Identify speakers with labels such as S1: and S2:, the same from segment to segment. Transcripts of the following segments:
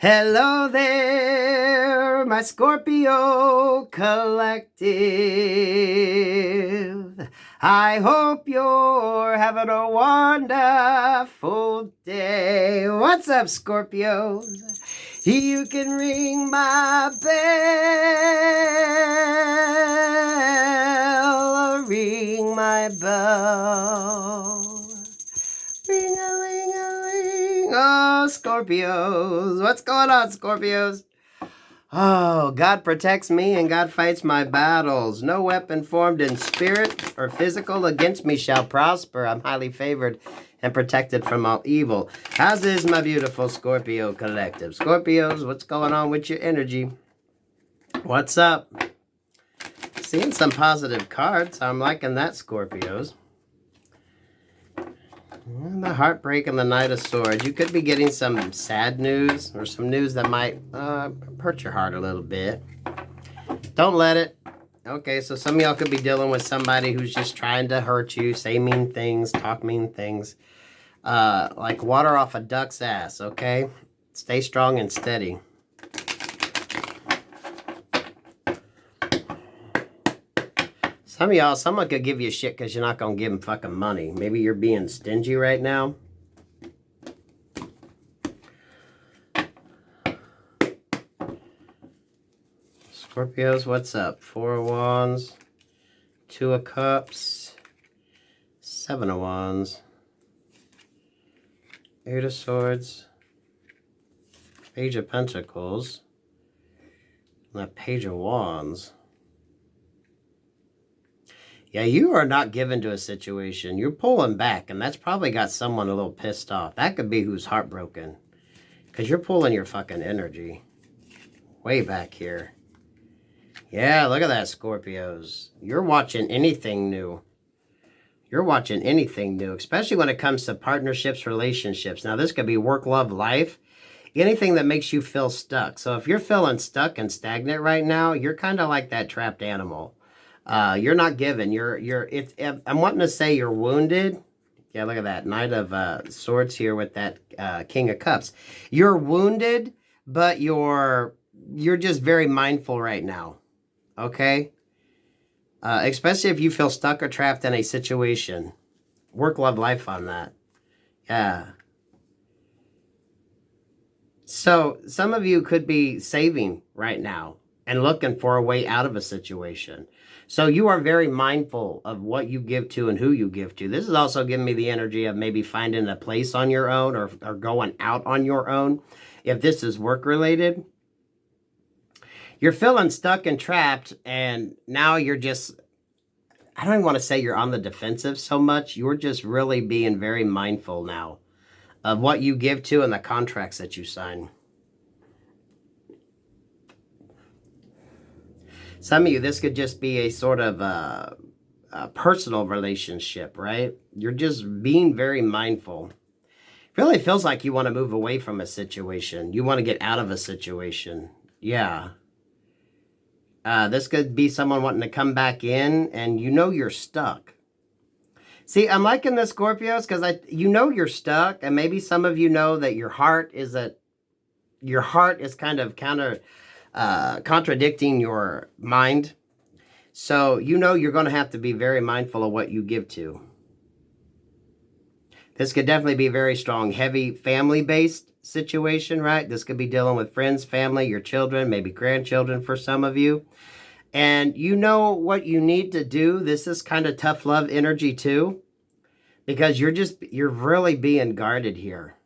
S1: Hello there, my Scorpio collective. I hope you're having a wonderful day. What's up, Scorpios? You can ring my bell, ring my bell. Ring-a-ling-a-ling. Oh, Scorpios. What's going on, Scorpios? Oh, God protects me and God fights my battles. No weapon formed in spirit or physical against me shall prosper. I'm highly favored and protected from all evil. How's this, my beautiful Scorpio collective? Scorpios, what's going on with your energy? What's up? Seeing some positive cards. I'm liking that, Scorpios. The Heartbreak and the Knight of Swords. You could be getting some sad news or some news that might hurt your heart a little bit. Don't let it. Okay, so some of y'all could be dealing with somebody who's just trying to hurt you, say mean things, talk mean things. Like water off a duck's ass, okay? Stay strong and steady. Some of y'all, someone could give you shit because you're not going to give them fucking money. Maybe you're being stingy right now. Scorpios, what's up? 4 of Wands, 2 of Cups, 7 of Wands, 8 of Swords, Page of Pentacles, and that Page of Wands. Yeah, you are not given to a situation. You're pulling back, and that's probably got someone a little pissed off. That could be who's heartbroken. Because you're pulling your fucking energy. Way back here. Yeah, look at that, Scorpios. You're watching anything new. You're watching anything new, especially when it comes to partnerships, relationships. Now, this could be work, love, life. Anything that makes you feel stuck. So if you're feeling stuck and stagnant right now, you're kind of like that trapped animal. You're not given. I'm wanting to say you're wounded. Yeah, look at that. Knight of Swords here with that King of Cups. You're wounded, but you're just very mindful right now. Okay? Especially if you feel stuck or trapped in a situation. Work, love, life on that. Yeah. So some of you could be saving right now and looking for a way out of a situation. So you are very mindful of what you give to and who you give to. This is also giving me the energy of maybe finding a place on your own or going out on your own. If this is work related, you're feeling stuck and trapped, and now you're just, I don't even want to say you're on the defensive so much. You're just really being very mindful now of what you give to and the contracts that you sign. Some of you, this could just be a sort of a personal relationship, right? You're just being very mindful. It really feels like you want to move away from a situation. You want to get out of a situation. Yeah. This could be someone wanting to come back in, and you know you're stuck. See, I'm liking the Scorpios because you know you're stuck, and maybe some of you know that your heart is kind of contradicting your mind. So you know you're going to have to be very mindful of what you give to. This could definitely be a very strong, heavy family-based situation, right? This could be dealing with friends, family, your children, maybe grandchildren for some of you. And you know what you need to do. This is kind of tough love energy too, because you're really being guarded here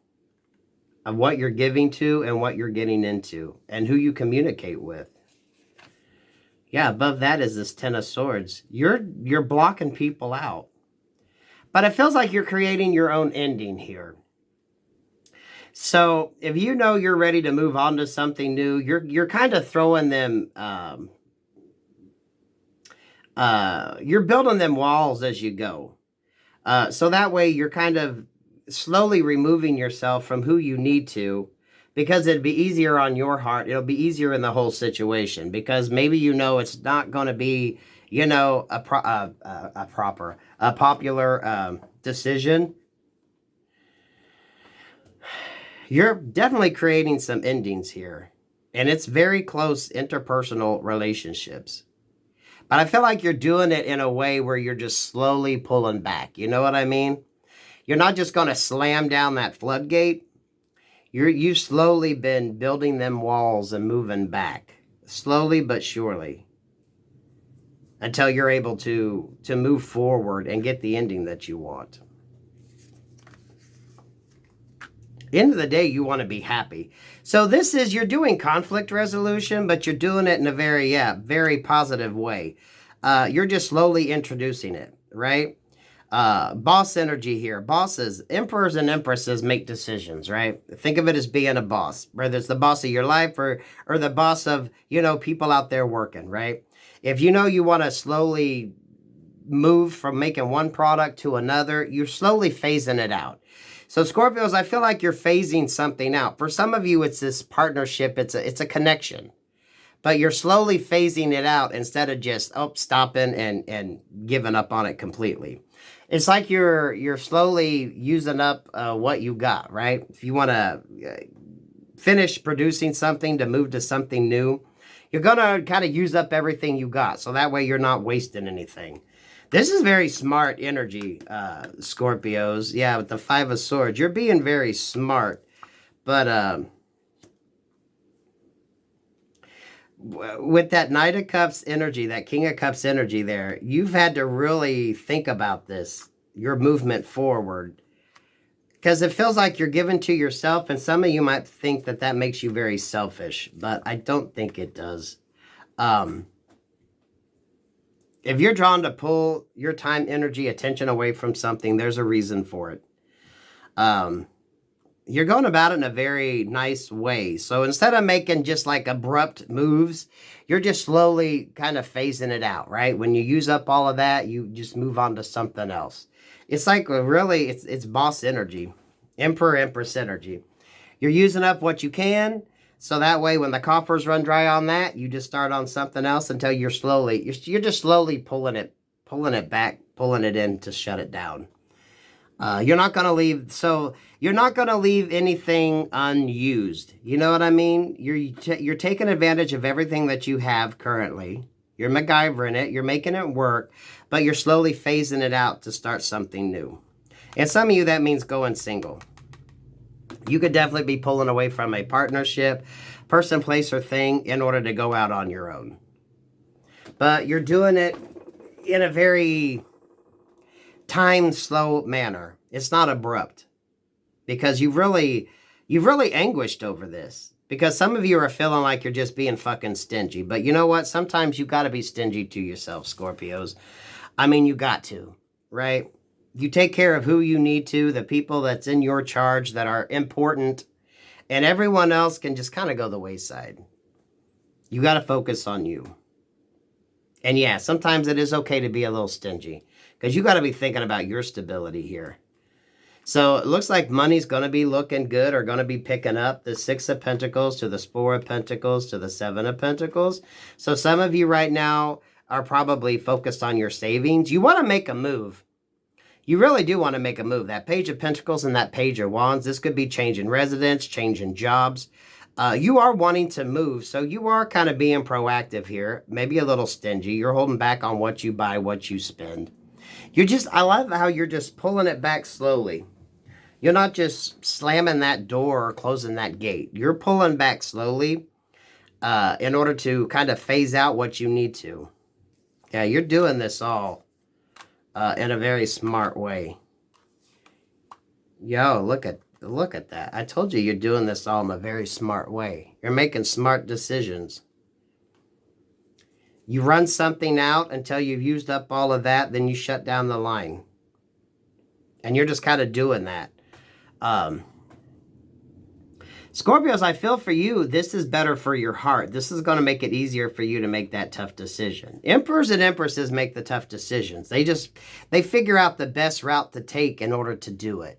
S1: of what you're giving to and what you're getting into and who you communicate with. Yeah, above that is this 10 of Swords. You're blocking people out. But it feels like you're creating your own ending here. So if you know you're ready to move on to something new, you're kind of throwing them, you're building them walls as you go. So that way you're kind of slowly removing yourself from who you need to, because it'd be easier on your heart. It'll be easier in the whole situation, because maybe you know it's not going to be, you know, a popular decision. You're definitely creating some endings here. And it's very close interpersonal relationships. But I feel like you're doing it in a way where you're just slowly pulling back. You know what I mean? You're not just going to slam down that floodgate. You've slowly been building them walls and moving back. Slowly but surely. Until you're able to move forward and get the ending that you want. End of the day, you want to be happy. So this is, you're doing conflict resolution, but you're doing it in a very positive way. You're just slowly introducing it, right? Boss energy here. Bosses, emperors and empresses make decisions, right? Think of it as being a boss, whether it's the boss of your life or the boss of, people out there working, right? If you know you want to slowly move from making one product to another, you're slowly phasing it out. So Scorpios, I feel like you're phasing something out. For some of you, it's this partnership. It's a connection. But you're slowly phasing it out instead of just stopping and giving up on it completely. It's like you're slowly using up what you got, right? If you want to finish producing something to move to something new, you're going to kind of use up everything you got. So that way you're not wasting anything. This is very smart energy, Scorpios. Yeah, with the Five of Swords. You're being very smart. But with that Knight of Cups energy, that King of Cups energy there, you've had to really think about this, your movement forward. Because it feels like you're giving to yourself, and some of you might think that that makes you very selfish, but I don't think it does. If you're drawn to pull your time, energy, attention away from something, there's a reason for it. You're going about it in a very nice way. So instead of making just like abrupt moves, you're just slowly kind of phasing it out, right? When you use up all of that, you just move on to something else. It's like really, it's boss energy, emperor, empress energy. You're using up what you can. So that way, when the coffers run dry on that, you just start on something else until you're just slowly pulling it back, pulling it in to shut it down. You're not going to leave anything unused. You know what I mean? You're taking advantage of everything that you have currently. You're MacGyvering it. You're making it work, but you're slowly phasing it out to start something new. And some of you, that means going single. You could definitely be pulling away from a partnership, person, place, or thing in order to go out on your own. But you're doing it in a very slow manner. It's not abrupt. Because you've really anguished over this. Because some of you are feeling like you're just being fucking stingy. But you know what? Sometimes you got to be stingy to yourself, Scorpios. I mean, you got to, right? You take care of who you need to, the people that's in your charge that are important, and everyone else can just kind of go the wayside. You got to focus on you. And yeah, sometimes it is okay to be a little stingy because you got to be thinking about your stability here. So it looks like money's going to be looking good or going to be picking up. The Six of Pentacles to the Four of Pentacles to the Seven of Pentacles. So some of you right now are probably focused on your savings. You want to make a move. You really do want to make a move. That Page of Pentacles and that Page of Wands, this could be changing residence, changing jobs. You are wanting to move, so you are kind of being proactive here. Maybe a little stingy. You're holding back on what you buy, what you spend. I love how you're just pulling it back slowly. You're not just slamming that door or closing that gate. You're pulling back slowly in order to kind of phase out what you need to. Yeah, you're doing this all in a very smart way. Yo, look at that. I told you you're doing this all in a very smart way. You're making smart decisions. You run something out until you've used up all of that, then you shut down the line. And you're just kind of doing that. Scorpios, I feel for you, this is better for your heart. This is going to make it easier for you to make that tough decision. Emperors and empresses make the tough decisions. They figure out the best route to take in order to do it.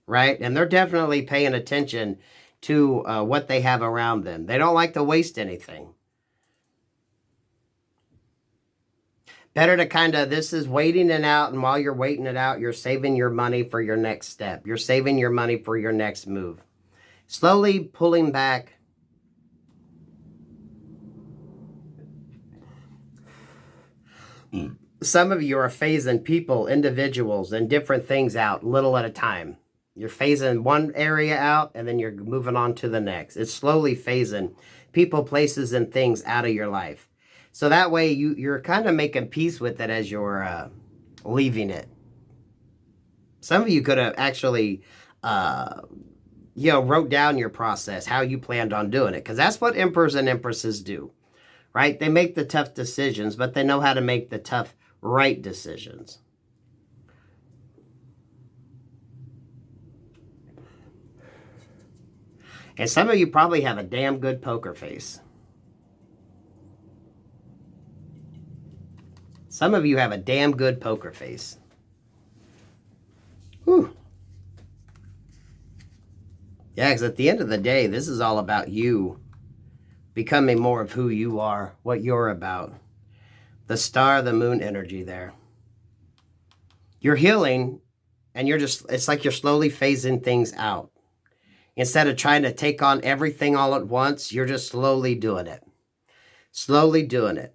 S1: Right? And they're definitely paying attention to what they have around them. They don't like to waste anything. Better to this is waiting it out, and while you're waiting it out, you're saving your money for your next step. You're saving your money for your next move. Slowly pulling back. Some of you are phasing people, individuals, and different things out little at a time. You're phasing one area out, and then you're moving on to the next. It's slowly phasing people, places, and things out of your life. So that way you're kind of making peace with it as you're leaving it. Some of you could have actually, wrote down your process, how you planned on doing it. Because that's what emperors and empresses do, right? They make the tough decisions, but they know how to make the tough, right decisions. And some of you probably have a damn good poker face. Some of you have a damn good poker face. Whew. Yeah, because at the end of the day, this is all about you becoming more of who you are, what you're about. The star, the moon energy there. You're healing, and it's like you're slowly phasing things out. Instead of trying to take on everything all at once, you're just slowly doing it. Slowly doing it.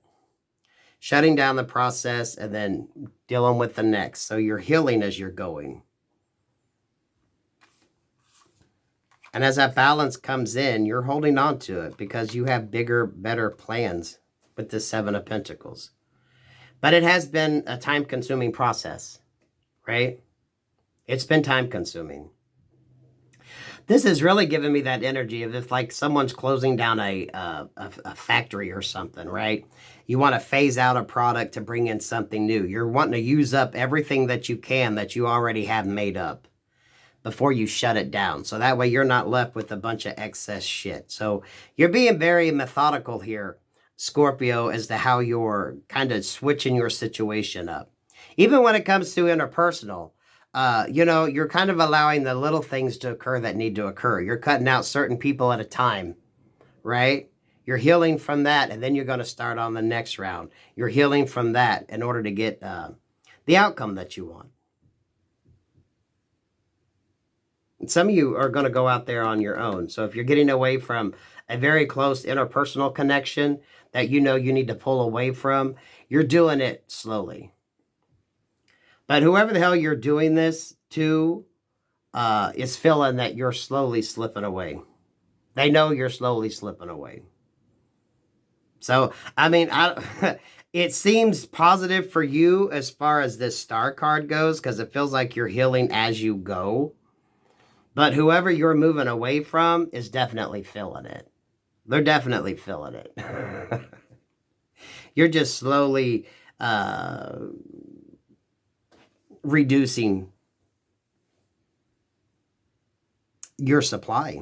S1: Shutting down the process and then dealing with the next. So you're healing as you're going. And as that balance comes in, you're holding on to it because you have bigger, better plans with the Seven of Pentacles. But it has been a time-consuming process, right? It's been time-consuming. This is really giving me that energy of if like someone's closing down a factory or something, right? You want to phase out a product to bring in something new. You're wanting to use up everything that you can that you already have made up before you shut it down. So that way you're not left with a bunch of excess shit. So you're being very methodical here, Scorpio, as to how you're kind of switching your situation up. Even when it comes to interpersonal, you're kind of allowing the little things to occur that need to occur. You're cutting out certain people at a time, right? You're healing from that, and then you're going to start on the next round. You're healing from that in order to get the outcome that you want. And some of you are going to go out there on your own. So if you're getting away from a very close interpersonal connection that you know you need to pull away from, you're doing it slowly. But whoever the hell you're doing this to is feeling that you're slowly slipping away. They know you're slowly slipping away. So, I mean, it seems positive for you as far as this star card goes because it feels like you're healing as you go. But whoever you're moving away from is definitely feeling it. They're definitely feeling it. You're just slowly reducing your supply,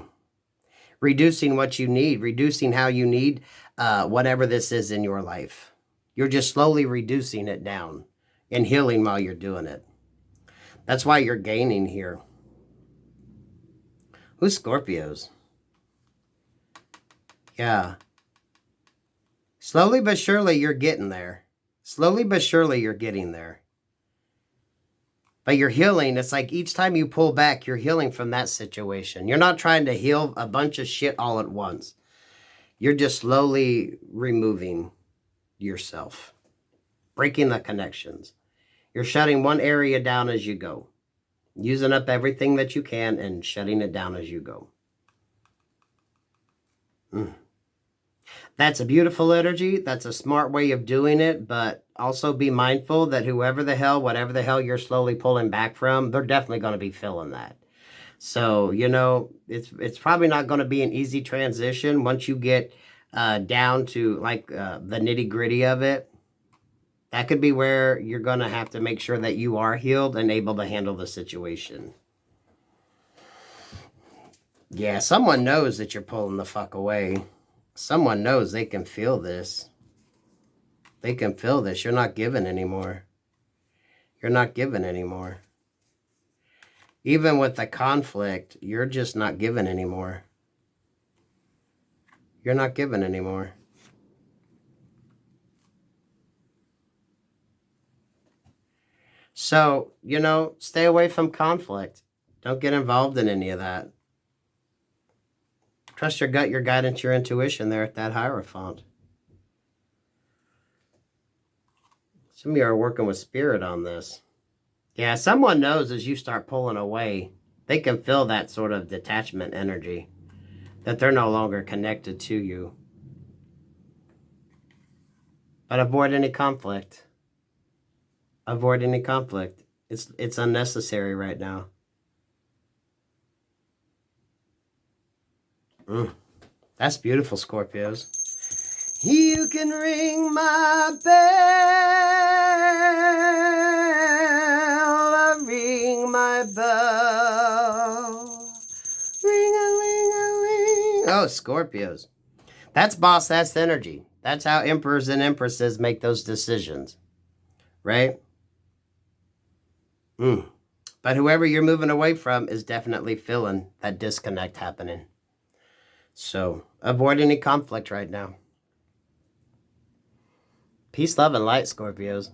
S1: reducing what you need, reducing how you need whatever this is in your life. You're just slowly reducing it down and healing while you're doing it. That's why you're gaining here. Who's Scorpios? Yeah. Slowly but surely you're getting there. Slowly but surely you're getting there. But you're healing. It's like each time you pull back, you're healing from that situation. You're not trying to heal a bunch of shit all at once. You're just slowly removing yourself. Breaking the connections. You're shutting one area down as you go. Using up everything that you can and shutting it down as you go. That's a beautiful energy. That's a smart way of doing it, but also be mindful that whatever the hell you're slowly pulling back from, they're definitely going to be feeling that. So, it's probably not going to be an easy transition once you get down to like the nitty gritty of it. That could be where you're going to have to make sure that you are healed and able to handle the situation. Yeah, someone knows that you're pulling the fuck away. Someone knows they can feel this. They can feel this. You're not giving anymore. You're not giving anymore. Even with the conflict, you're just not giving anymore. You're not giving anymore. So, stay away from conflict. Don't get involved in any of that. Trust your gut, your guidance, your intuition there at that Hierophant. Some of you are working with spirit on this. Yeah, someone knows as you start pulling away, they can feel that sort of detachment energy, that they're no longer connected to you. But avoid any conflict. Avoid any conflict. It's unnecessary right now. That's beautiful, Scorpios. You can ring my bell, ring my bell, ring-a-ling-a-ling. Oh, Scorpios. That's boss, that's energy. That's how emperors and empresses make those decisions, right? But whoever you're moving away from is definitely feeling that disconnect happening. So avoid any conflict right now. Peace, love, and light, Scorpios.